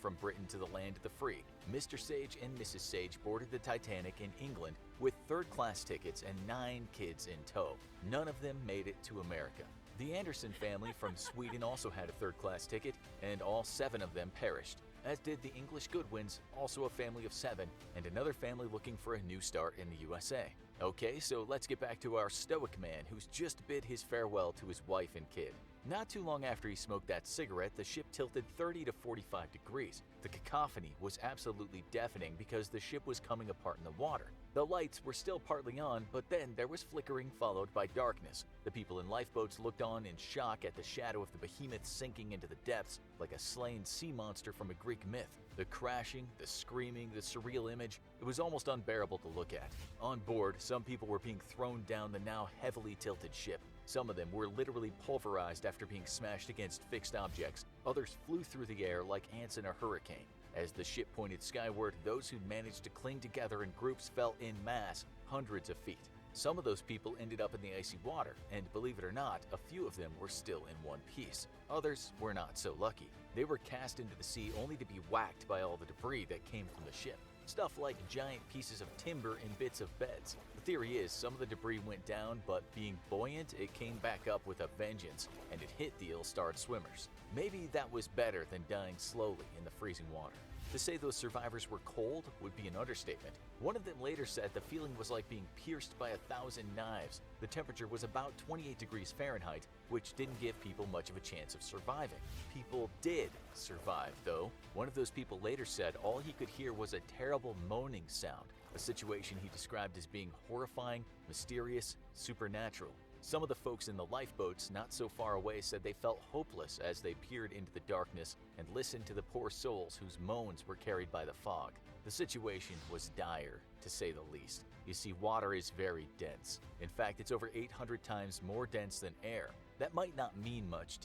from Britain to the land of the free. Mr. Sage and Mrs. Sage boarded the Titanic in England with third-class tickets and 9 kids in tow. None of them made it to America. The Anderson family from Sweden also had a third-class ticket, and all 7 of them perished, as did the English Goodwins, also a family of 7, and another family looking for a new start in the USA. Okay, so let's get back to our stoic man who's just bid his farewell to his wife and kid. Not too long after he smoked that cigarette, the ship tilted 30 to 45 degrees. The cacophony was absolutely deafening because the ship was coming apart in the water. The lights were still partly on, but then there was flickering followed by darkness. The people in lifeboats looked on in shock at the shadow of the behemoth sinking into the depths like a slain sea monster from a Greek myth. The crashing, the screaming, the surreal image, it was almost unbearable to look at. On board, some people were being thrown down the now heavily tilted ship. Some of them were literally pulverized after being smashed against fixed objects. Others flew through the air like ants in a hurricane. As the ship pointed skyward, those who'd managed to cling together in groups fell en masse, hundreds of feet. Some of those people ended up in the icy water, and believe it or not, a few of them were still in one piece. Others were not so lucky. They were cast into the sea only to be whacked by all the debris that came from the ship. Stuff like giant pieces of timber and bits of beds. The theory is some of the debris went down, but being buoyant, it came back up with a vengeance, and it hit the ill-starred swimmers. Maybe that was better than dying slowly in the freezing water. To say those survivors were cold would be an understatement. One of them later said the feeling was like being pierced by 1,000 knives. The temperature was about 28 degrees Fahrenheit, which didn't give people much of a chance of surviving. People did survive, though. One of those people later said all he could hear was a terrible moaning sound, a situation he described as being horrifying, mysterious, supernatural. Some of the folks in the lifeboats not so far away said they felt hopeless as they peered into the darkness and listened to the poor souls whose moans were carried by the fog. The situation was dire, to say the least. You see, water is very dense. In fact, it's over 800 times more dense than air. That might not mean much